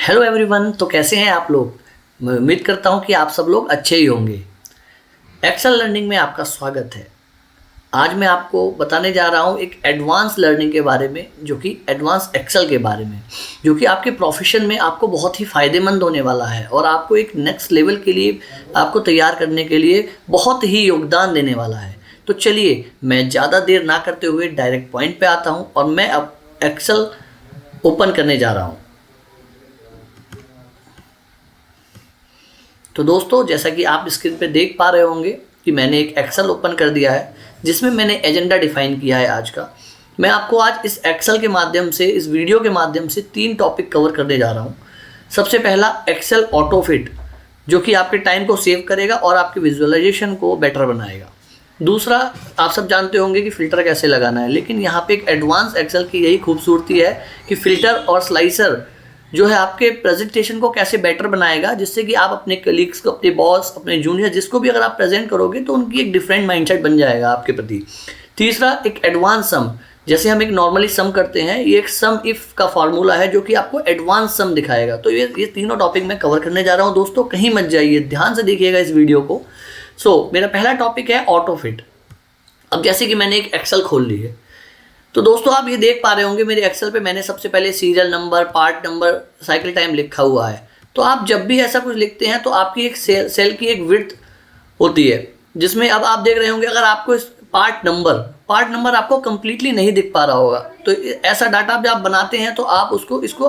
Hello everyone. तो कैसे हैं आप लोग। मैं उम्मीद करता हूं कि आप सब लोग अच्छे ही होंगे। एक्सेल लर्निंग में आपका स्वागत है। आज मैं आपको बताने जा रहा हूं एक एडवांस लर्निंग के बारे में, जो कि एडवांस एक्सेल के बारे में, जो कि आपके प्रोफेशन में आपको बहुत ही फ़ायदेमंद होने वाला है और आपको एक नेक्स्ट लेवल के लिए आपको तैयार करने के लिए बहुत ही योगदान देने वाला है। तो चलिए, मैं ज़्यादा देर ना करते हुए डायरेक्ट पॉइंट पे आता हूँ और मैं अब एक्सेल ओपन करने जा रहा हूँ। तो दोस्तों, जैसा कि आप स्क्रीन पे देख पा रहे होंगे कि मैंने एक एक्सेल ओपन कर दिया है जिसमें मैंने एजेंडा डिफाइन किया है आज का। मैं आपको आज इस एक्सेल के माध्यम से, इस वीडियो के माध्यम से 3 टॉपिक कवर करने जा रहा हूँ। सबसे पहला एक्सेल ऑटो फिट, जो कि आपके टाइम को सेव करेगा और आपके विजुअलाइजेशन को बेटर बनाएगा। दूसरा, आप सब जानते होंगे कि फ़िल्टर कैसे लगाना है, लेकिन यहाँ पे एक एडवांस एक्सेल की यही खूबसूरती है कि फ़िल्टर और स्लाइसर जो है आपके प्रेजेंटेशन को कैसे बेटर बनाएगा, जिससे कि आप अपने कलीग्स को, अपने बॉस, अपने जूनियर, जिसको भी अगर आप प्रेजेंट करोगे तो उनकी एक डिफरेंट माइंडसेट बन जाएगा आपके प्रति। तीसरा, एक एडवांस सम, जैसे हम एक नॉर्मली सम करते हैं, ये एक सम इफ़ का फार्मूला है जो कि आपको एडवांस सम दिखाएगा। तो ये तीनों टॉपिक मैं कवर करने जा रहा हूँ। दोस्तों, कहीं मत जाइए, ध्यान से देखिएगा इस वीडियो को। मेरा पहला टॉपिक है ऑटो फिट। अब जैसे कि मैंने एक एक्सेल खोल ली है, तो दोस्तों आप ये देख पा रहे होंगे मेरे एक्सेल पे मैंने सबसे पहले serial number, part number, cycle time लिखा हुआ है। तो आप जब भी ऐसा कुछ लिखते हैं तो आपकी एक सेल की एक विड्थ होती है, जिसमें अब आप देख रहे होंगे अगर आपको इस पार्ट नंबर आपको कंप्लीटली नहीं दिख पा रहा होगा, तो ऐसा डाटा जब आप बनाते हैं तो आप इसको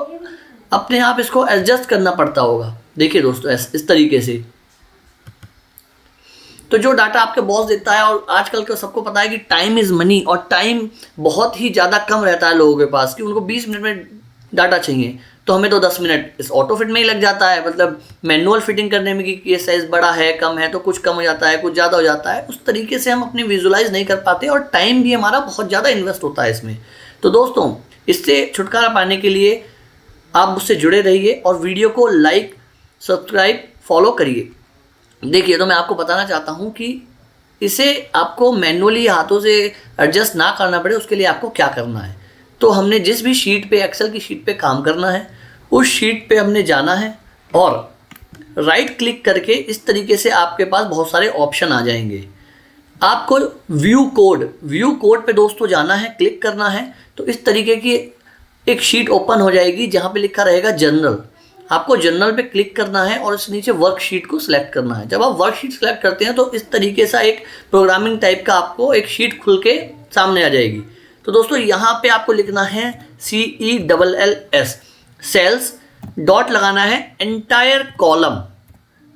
अपने आप इसको एडजस्ट करना पड़ता होगा। देखिए दोस्तों, इस तरीके से तो जो डाटा आपके बॉस देता है, और आजकल का सबको पता है कि टाइम इज़ मनी, और टाइम बहुत ही ज़्यादा कम रहता है लोगों के पास कि उनको 20 मिनट में डाटा चाहिए, तो हमें तो 10 मिनट इस ऑटो फिट में ही लग जाता है। मतलब मैनुअल फिटिंग करने में कि ये साइज़ बड़ा है, कम है, तो कुछ कम हो जाता है, कुछ ज़्यादा हो जाता है। उस तरीके से हम अपनी विजुलाइज नहीं कर पाते और टाइम भी हमारा बहुत ज़्यादा इन्वेस्ट होता है इसमें। तो दोस्तों, इससे छुटकारा पाने के लिए आप मुझसे जुड़े रहिए और वीडियो को लाइक, सब्सक्राइब, फॉलो करिए। देखिए, तो मैं आपको बताना चाहता हूँ कि इसे आपको मैनुअली हाथों से एडजस्ट ना करना पड़े, उसके लिए आपको क्या करना है। तो हमने जिस भी शीट पे, एक्सेल की शीट पे काम करना है, उस शीट पे हमने जाना है और राइट क्लिक करके इस तरीके से आपके पास बहुत सारे ऑप्शन आ जाएंगे। आपको व्यू कोड पे दोस्तों जाना है, क्लिक करना है, तो इस तरीके की एक शीट ओपन हो जाएगी जहाँ पे लिखा रहेगा जनरल। आपको जनरल पे क्लिक करना है और इस नीचे वर्कशीट को सिलेक्ट करना है। जब आप वर्कशीट सिलेक्ट करते हैं तो इस तरीके से एक प्रोग्रामिंग टाइप का आपको एक शीट खुल के सामने आ जाएगी। तो दोस्तों, यहाँ पे आपको लिखना है CELLS, सेल्स, डॉट लगाना है एंटायर कॉलम।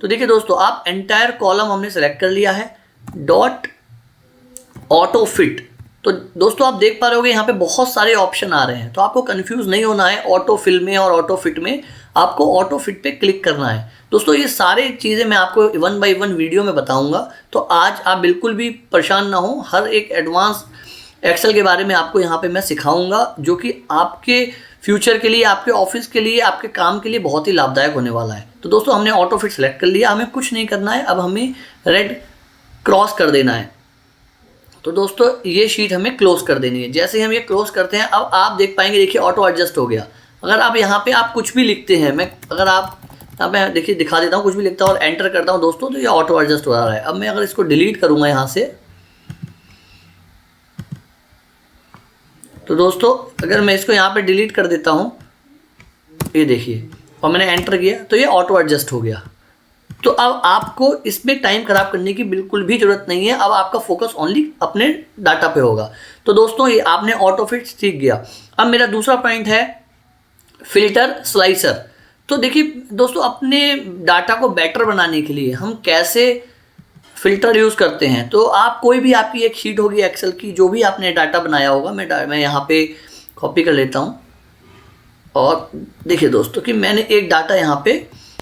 तो देखिए दोस्तों, आप एंटायर कॉलम हमने सेलेक्ट कर लिया है, डॉट ऑटो फिट। तो दोस्तों, आप देख पा रहे होगे यहाँ पे बहुत सारे ऑप्शन आ रहे हैं, तो आपको कंफ्यूज नहीं होना है। ऑटो फिल में और ऑटो फिट में आपको ऑटो फिट पे क्लिक करना है। दोस्तों, ये सारे चीज़ें मैं आपको 1 बाय 1 वीडियो में बताऊंगा, तो आज आप बिल्कुल भी परेशान ना हो। हर एक एडवांस एक्सेल के बारे में आपको यहाँ पे मैं सिखाऊंगा, जो कि आपके फ्यूचर के लिए, आपके ऑफिस के लिए, आपके काम के लिए बहुत ही लाभदायक होने वाला है। तो दोस्तों, हमने ऑटो फिट सेलेक्ट कर लिया, हमें कुछ नहीं करना है, अब हमें रेड क्रॉस कर देना है। तो दोस्तों, ये शीट हमें क्लोज कर देनी है। जैसे ही हम ये क्लोज करते हैं, अब आप देख पाएंगे, देखिए ऑटो एडजस्ट हो गया। अगर आप यहाँ पे आप कुछ भी लिखते हैं, मैं देखिए दिखा देता हूँ, कुछ भी लिखता हूँ और एंटर करता हूँ दोस्तों, तो ये ऑटो एडजस्ट हो रहा है। अब मैं अगर इसको डिलीट करूँगा यहाँ से, तो दोस्तों अगर मैं इसको यहाँ पे डिलीट कर देता हूँ, ये देखिए, और मैंने एंटर किया तो ये ऑटो एडजस्ट हो गया। तो अब आपको इसमें टाइम खराब करने की बिल्कुल भी ज़रूरत नहीं है। अब आपका फोकस ओनली अपने डाटा पे होगा। तो दोस्तों, ये आपने ऑटो फिट सीख गया। अब मेरा दूसरा पॉइंट है फिल्टर स्लाइसर। तो देखिए दोस्तों, अपने डाटा को बेटर बनाने के लिए हम कैसे फ़िल्टर यूज़ करते हैं। तो आप कोई भी, आपकी एक शीट होगी एक्सेल की, जो भी आपने डाटा बनाया होगा, मैं यहाँ पे कॉपी कर लेता हूँ और देखिए दोस्तों कि मैंने एक डाटा यहाँ पे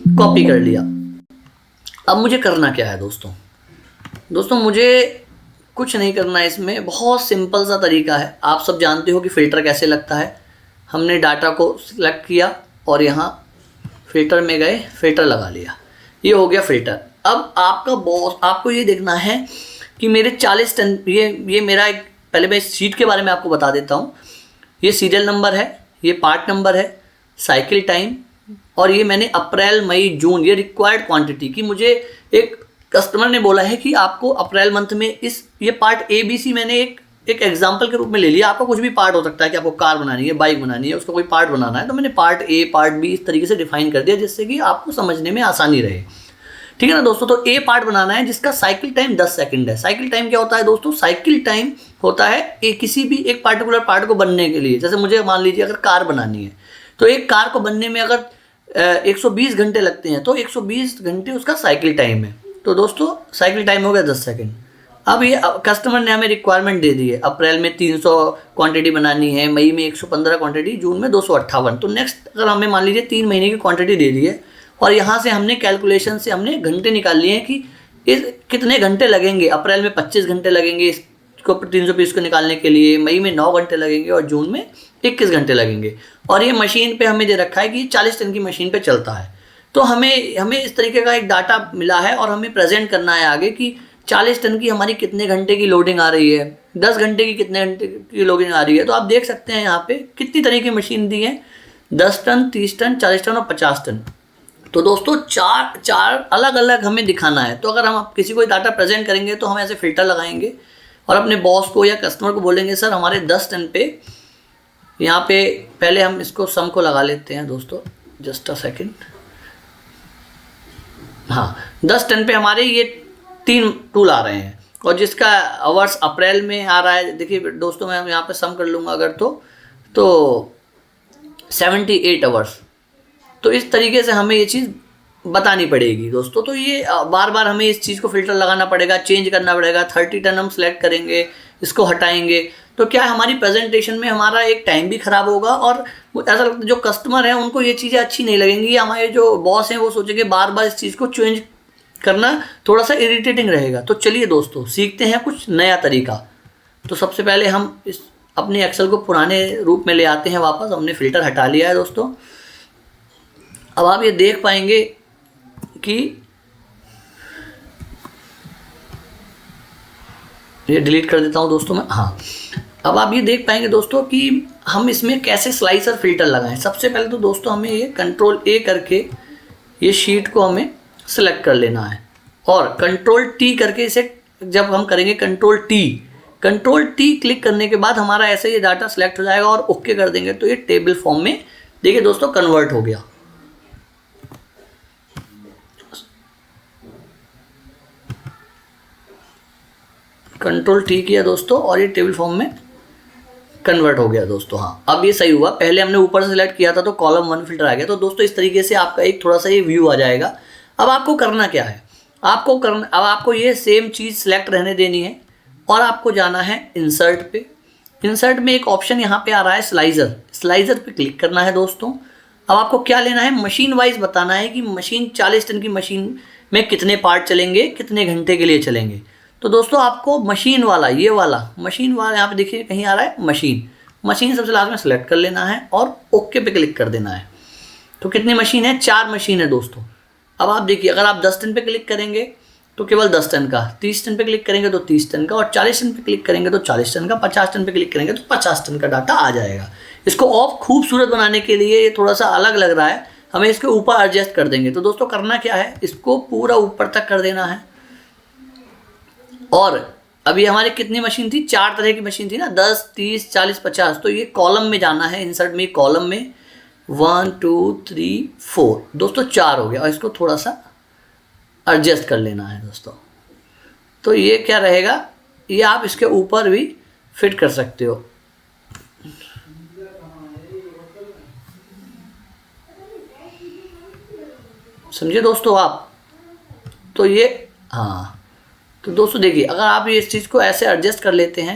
कॉपी कर लिया। अब मुझे करना क्या है दोस्तों, मुझे कुछ नहीं करना है। इसमें बहुत सिंपल सा तरीका है। आप सब जानते हो कि फ़िल्टर कैसे लगता है। हमने डाटा को सिलेक्ट किया और यहाँ फ़िल्टर में गए, फ़िल्टर लगा लिया, ये हो गया फ़िल्टर। अब आपका बॉस, आपको ये देखना है कि मेरे 40 टन, ये मेरा एक, पहले मैं इस शीट के बारे में आपको बता देता हूँ। ये सीरियल नंबर है, ये पार्ट नंबर है, साइकिल टाइम, और ये मैंने अप्रैल मई जून ये रिक्वायर्ड क्वांटिटी की, मुझे एक कस्टमर ने बोला है कि आपको अप्रैल मंथ में ये पार्ट ए बी सी मैंने एक एग्जाम्पल के रूप में ले लिया। आपका कुछ भी पार्ट हो सकता है कि आपको कार बनानी है, बाइक बनानी है, उसका कोई पार्ट बनाना है, तो मैंने पार्ट ए पार्ट बी इस तरीके से डिफाइन कर दिया जिससे कि आपको समझने में आसानी रहे। ठीक है ना दोस्तों। तो ए पार्ट बनाना है जिसका साइकिल टाइम 10 सेकंड है। साइकिल टाइम क्या होता है दोस्तों? साइकिल टाइम होता है किसी भी एक पार्टिकुलर पार्ट को बनने के लिए। जैसे मुझे मान लीजिए अगर कार बनानी है तो एक कार को बनने में अगर 120 घंटे लगते हैं तो 120 घंटे उसका साइकिल टाइम है। तो दोस्तों साइकिल टाइम हो गया 10 सेकंड। अब ये कस्टमर ने हमें रिक्वायरमेंट दे दी है, अप्रैल में 300 क्वांटिटी बनानी है, मई में 115 क्वांटिटी, जून में 258। तो नेक्स्ट अगर हमें मान लीजिए 3 महीने की क्वांटिटी दे दी है और यहाँ से हमने कैलकुलेशन से हमने घंटे निकाल लिए हैं कि इस कितने घंटे लगेंगे। अप्रैल में 25 घंटे लगेंगे इसको 300 पीस को निकालने के लिए, मई में 9 घंटे लगेंगे और जून में 21 घंटे लगेंगे। और ये मशीन पे हमें दे रखा है कि 40 टन की मशीन पे चलता है। तो हमें इस तरीके का एक डाटा मिला है और हमें प्रेजेंट करना है आगे कि 40 टन की हमारी कितने घंटे की लोडिंग आ रही है, 10 घंटे की कितने घंटे की लोडिंग आ रही है। तो आप देख सकते हैं यहाँ पे कितनी तरह की मशीन दी है, 10 टन, 30 टन, 40 टन और 50 टन। तो दोस्तों चार अलग अलग हमें दिखाना है। तो अगर हम किसी को डाटा प्रेजेंट करेंगे तो हम ऐसे फिल्टर लगाएंगे और अपने बॉस को या कस्टमर को बोलेंगे सर हमारे 10 टन पे, यहाँ पे पहले हम इसको सम को लगा लेते हैं दोस्तों, जस्ट अ सेकेंड। हाँ, 10 टन पे हमारे ये 3 टूल आ रहे हैं और जिसका आवर्स अप्रैल में आ रहा है। देखिए दोस्तों मैं यहाँ पे सम कर लूँगा अगर तो 78 आवर्स। तो इस तरीके से हमें ये चीज़ बतानी पड़ेगी दोस्तों। तो ये बार बार हमें इस चीज़ को फिल्टर लगाना पड़ेगा, चेंज करना पड़ेगा। 30 टन हम सेलेक्ट करेंगे, इसको हटाएंगे तो क्या हमारी प्रेजेंटेशन में हमारा एक टाइम भी ख़राब होगा और ऐसा लगता है जो कस्टमर है उनको ये चीज़ें अच्छी नहीं लगेंगी। हमारे जो बॉस हैं वो सोचेंगे बार बार इस चीज़ को चेंज करना थोड़ा सा इरिटेटिंग रहेगा। तो चलिए दोस्तों सीखते हैं कुछ नया तरीका। तो सबसे पहले हम इस अपने एक्सेल को पुराने रूप में ले आते हैं वापस। हमने फ़िल्टर हटा लिया है दोस्तों। अब आप ये देख पाएंगे कि ये डिलीट कर देता हूँ दोस्तों मैं। हाँ, अब आप ये देख पाएंगे दोस्तों कि हम इसमें कैसे स्लाइसर फिल्टर लगाएं। सबसे पहले तो दोस्तों हमें ये कंट्रोल ए करके ये शीट को हमें सेलेक्ट कर लेना है और कंट्रोल टी करके इसे जब हम करेंगे कंट्रोल टी क्लिक करने के बाद हमारा ऐसे ये डाटा सेलेक्ट हो जाएगा और ओके कर देंगे तो ये टेबल फॉर्म में देखिए दोस्तों कन्वर्ट हो गया। कंट्रोल टी किया दोस्तों और ये टेबल फॉर्म में कन्वर्ट हो गया दोस्तों। हाँ, अब ये सही हुआ। पहले हमने ऊपर से सिलेक्ट किया था तो कॉलम 1 फिल्टर आ गया। तो दोस्तों इस तरीके से आपका एक थोड़ा सा ये व्यू आ जाएगा। अब आपको करना क्या है, अब आपको ये सेम चीज़ सिलेक्ट रहने देनी है और आपको जाना है इंसर्ट पे। इंसर्ट में एक ऑप्शन यहाँ पे आ रहा है स्लाइजर पे क्लिक करना है दोस्तों। अब आपको क्या लेना है, मशीन वाइज बताना है कि मशीन 40 टन की मशीन में कितने पार्ट चलेंगे, कितने घंटे के लिए चलेंगे। तो दोस्तों आपको मशीन वाला यहाँ पे देखिए कहीं आ रहा है मशीन सबसे लास्ट में सेलेक्ट कर लेना है और ओके पे क्लिक कर देना है। तो कितनी मशीन है, 4 मशीन है दोस्तों। अब आप देखिए अगर आप 10 टन पे क्लिक करेंगे तो केवल 10 टन का, 30 टन पे क्लिक करेंगे तो 30 टन का और 40 टन पे क्लिक करेंगे तो 40 टन का, 50 टन पे क्लिक करेंगे तो 50 टन का डाटा आ जाएगा। इसको और खूबसूरत बनाने के लिए ये थोड़ा सा अलग लग रहा है, हमें इसके ऊपर एडजस्ट कर देंगे। तो दोस्तों करना क्या है, इसको पूरा ऊपर तक कर देना है। और अभी हमारी कितनी मशीन थी, 4 तरह की मशीन थी ना, 10, 30, 40, 50। तो ये कॉलम में जाना है, इंसर्ट में कॉलम में 1, 2, 3, 4 दोस्तों 4 हो गया और इसको थोड़ा सा एडजस्ट कर लेना है दोस्तों। तो ये क्या रहेगा, ये आप इसके ऊपर भी फिट कर सकते हो। समझे दोस्तों आप। तो ये हाँ, तो दोस्तों देखिए अगर आप ये इस चीज़ को ऐसे एडजस्ट कर लेते हैं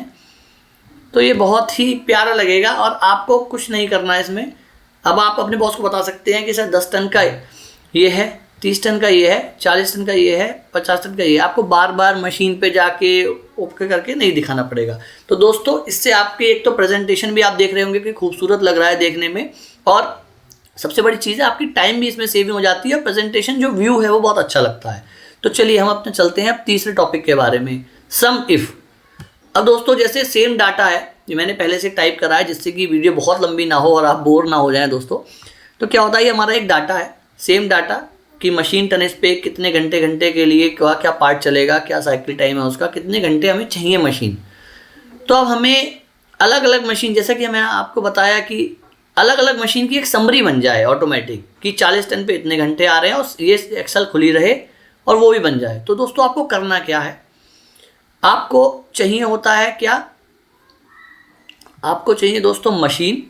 तो ये बहुत ही प्यारा लगेगा और आपको कुछ नहीं करना है इसमें। अब आप अपने बॉस को बता सकते हैं कि सर 10 टन का ये है, 30 टन का ये है, 40 टन का ये है, 50 टन का ये है। आपको बार बार मशीन पे जाके ओके करके नहीं दिखाना पड़ेगा। तो दोस्तों इससे आपकी एक तो प्रेजेंटेशन भी आप देख रहे होंगे कि खूबसूरत लग रहा है देखने में और सबसे बड़ी चीज़ है आपकी टाइम भी इसमें सेविंग हो जाती है और प्रेजेंटेशन जो व्यू है वो बहुत अच्छा लगता है। तो चलिए हम अपने चलते हैं अब तीसरे टॉपिक के बारे में, सम इफ़। अब दोस्तों जैसे सेम डाटा है, ये मैंने पहले से टाइप करा है जिससे कि वीडियो बहुत लंबी ना हो और आप बोर ना हो जाएं दोस्तों। तो क्या होता है, ये हमारा एक डाटा है, सेम डाटा कि मशीन टनेज पे कितने घंटे के लिए क्या क्या पार्ट चलेगा, क्या साइकिल टाइम है उसका, कितने घंटे हमें चाहिए मशीन। तो अब हमें अलग अलग मशीन, जैसा कि मैंने आपको बताया कि अलग अलग मशीन की एक समरी बन जाए ऑटोमेटिक कि 40 टन पे इतने घंटे आ रहे हैं और ये एक्सेल खुली रहे और वो भी बन जाए। तो दोस्तों आपको करना क्या है, आपको चाहिए होता है क्या, आपको चाहिए दोस्तों मशीन।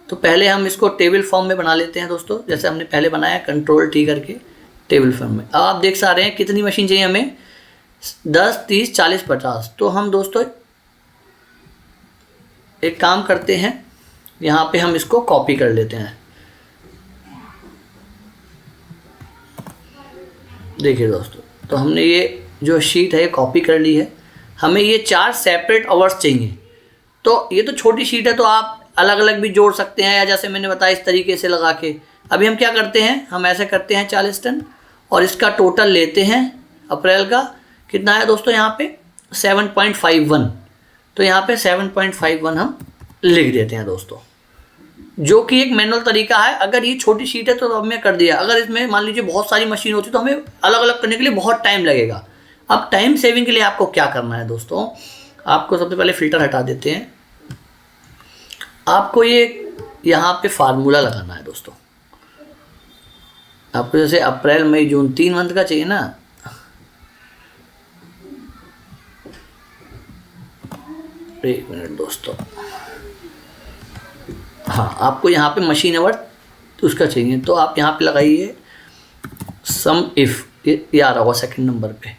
तो पहले हम इसको टेबल फॉर्म में बना लेते हैं दोस्तों, जैसे हमने पहले बनाया कंट्रोल टी करके टेबल फॉर्म में। अब आप देख सा रहे हैं कितनी मशीन चाहिए हमें, 10, 30, 40, 50। तो हम दोस्तों एक काम करते हैं, यहाँ पे हम इसको कॉपी कर लेते हैं। देखिए दोस्तों, तो हमने ये जो शीट है ये कॉपी कर ली है। हमें ये 4 सेपरेट आवर्स चाहिए। तो ये तो छोटी शीट है, तो आप अलग अलग भी जोड़ सकते हैं, या जैसे मैंने बताया इस तरीके से लगा के। अभी हम क्या करते हैं, हम ऐसे करते हैं 40 टन और इसका टोटल लेते हैं अप्रैल का। कितना है दोस्तों यहाँ पे 7.51। तो यहाँ पे 7.51 हम लिख देते हैं दोस्तों, जो कि एक मैनुअल तरीका है। अगर ये छोटी शीट है तो हमने कर दिया, अगर इसमें मान लीजिए बहुत सारी मशीन होती तो हमें अलग अलग करने के लिए बहुत टाइम लगेगा। अब टाइम सेविंग के लिए आपको क्या करना है दोस्तों, आपको सबसे पहले फ़िल्टर हटा देते हैं। आपको ये यहाँ पे फार्मूला लगाना है दोस्तों। आपको जैसे अप्रैल मई जून 3 मंथ का चाहिए ना, एक मिनट दोस्तों, हाँ आपको यहाँ पे मशीन आवर उसका चाहिए। तो आप यहाँ पे लगाइए सम इफ़, ये आ रहा होगा सेकंड नंबर पे।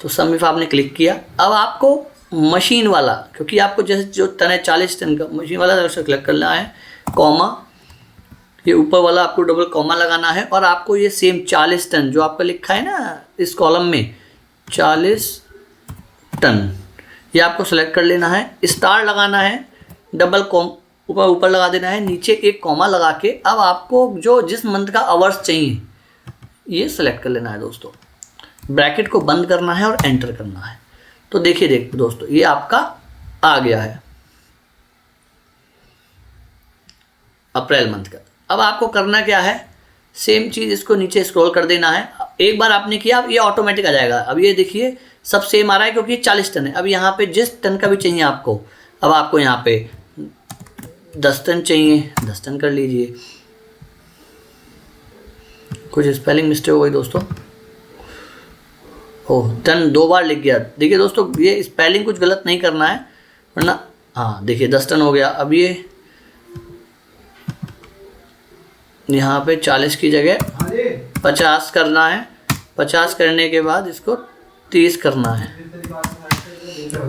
तो सम इफ़ आपने क्लिक किया। अब आपको मशीन वाला, क्योंकि आपको जैसे जो टन है 40 टन का, मशीन वाला सेलेक्ट करना है, कॉमा, ये ऊपर वाला आपको डबल कॉमा लगाना है। और आपको ये सेम 40 टन जो आपका लिखा है ना इस कॉलम में 40 टन, ये आपको सेलेक्ट कर लेना है। स्टार लगाना है, डबल कॉम ऊपर लगा देना है, नीचे एक कॉमा लगा के अब आपको जो जिस मंथ का आवर्स चाहिए ये सेलेक्ट कर लेना है दोस्तों। ब्रैकेट को बंद करना है और एंटर करना है। तो देखिए दोस्तों ये आपका आ गया है अप्रैल मंथ का। अब आपको करना क्या है, सेम चीज़ इसको नीचे स्क्रॉल कर देना है। एक बार आपने किया, अब ये ऑटोमेटिक आ जाएगा। अब ये देखिए सब सेम आ रहा है क्योंकि 40 टन है। अब यहाँ पे जिस टन का भी चाहिए आपको, अब आपको यहाँ पे 10 टन चाहिए, 10 टन कर लीजिए। कुछ स्पेलिंग मिस्टेक हो गई दोस्तों, ओह टन 2 बार लिख गया। देखिए दोस्तों ये स्पेलिंग कुछ गलत नहीं करना है वरना, हाँ देखिए 10 टन हो गया। अब ये यहाँ पे 40 की जगह 50 करना है, 50 करने के बाद इसको 30 करना है।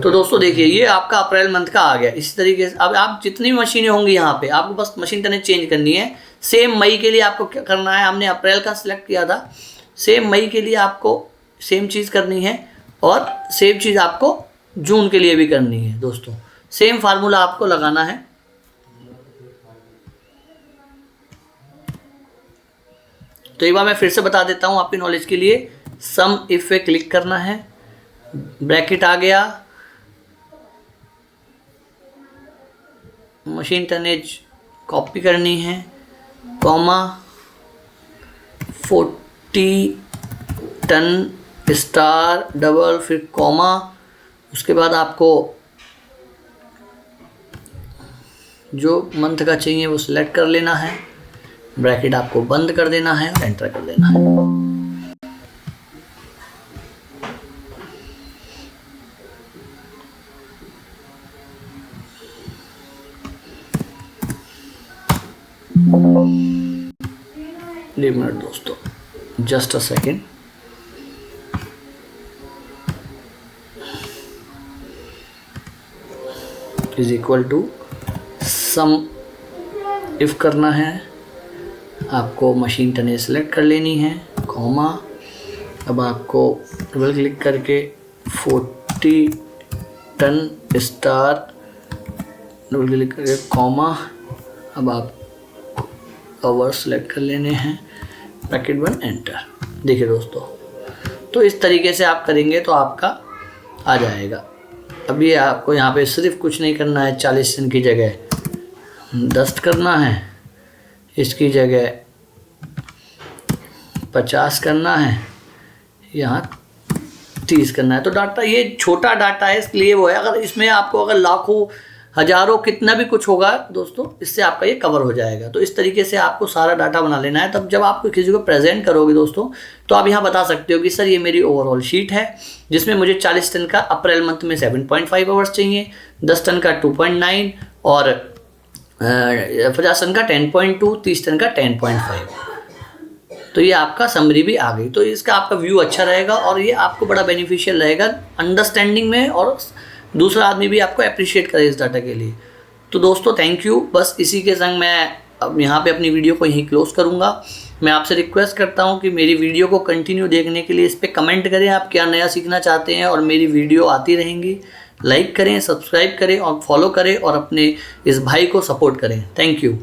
तो दोस्तों देखिए ये आपका अप्रैल मंथ का आ गया। इसी तरीके से अब आप जितनी मशीनें होंगी यहाँ पे आपको बस मशीन टनेज चेंज करनी है। सेम मई के लिए आपको क्या करना है, हमने अप्रैल का सिलेक्ट किया था, सेम मई के लिए आपको सेम चीज़ करनी है और सेम चीज़ आपको जून के लिए भी करनी है दोस्तों। सेम फार्मूला आपको लगाना है। तो एक बार मैं फिर से बता देता हूँ आपकी नॉलेज के लिए। सम इफ पे क्लिक करना है, ब्रैकेट आ गया, मशीन टनेज कॉपी करनी है, कॉमा 40 टन स्टार डबल फिर कॉमा, उसके बाद आपको जो मंथ का चाहिए वो सिलेक्ट कर लेना है, ब्रैकेट आपको बंद कर देना है और एंटर कर देना है। एक मिनट दोस्तों, just a second. Is equal to SUMIF करना है, आपको मशीन टनेज सेलेक्ट कर लेनी है, कॉमा, अब आपको डबल क्लिक करके 40 टन स्टार डबल क्लिक करके कॉमा, अब आप आवर सेलेक्ट कर लेने हैं, ब्रैकेट बंद, एंटर। देखिए दोस्तों तो इस तरीके से आप करेंगे तो आपका आ जाएगा। अब ये आपको यहाँ पे सिर्फ कुछ नहीं करना है, 40 टन की जगह 10 करना है, इसकी जगह 50 करना है, यहाँ 30 करना है। तो डाटा ये छोटा डाटा है इसलिए वो है। अगर इसमें आपको अगर लाखों हजारों कितना भी कुछ होगा दोस्तों, इससे आपका ये कवर हो जाएगा। तो इस तरीके से आपको सारा डाटा बना लेना है। तब जब आप किसी को प्रेजेंट करोगे दोस्तों, तो आप यहाँ बता सकते हो कि सर ये मेरी ओवरऑल शीट है जिसमें मुझे 40 टन का अप्रैल मंथ में 7.5 आवर्स चाहिए, 10 टन का 2.9 और 50 टन का 10.2, 30 टन का 10.5। तो ये आपका समरी भी आ गई। तो इसका आपका व्यू अच्छा रहेगा और ये आपको बड़ा बेनिफिशियल रहेगा अंडरस्टैंडिंग में, और दूसरा आदमी भी आपको अप्रिशिएट करे इस डाटा के लिए। तो दोस्तों थैंक यू। बस इसी के संग मैं अब यहाँ पे अपनी वीडियो को यहीं क्लोज करूँगा। मैं आपसे रिक्वेस्ट करता हूँ कि मेरी वीडियो को कंटिन्यू देखने के लिए इस पर कमेंट करें आप क्या नया सीखना चाहते हैं, और मेरी वीडियो आती रहेंगी। लाइक करें, सब्सक्राइब करें और फॉलो करें और अपने इस भाई को सपोर्ट करें। Thank you.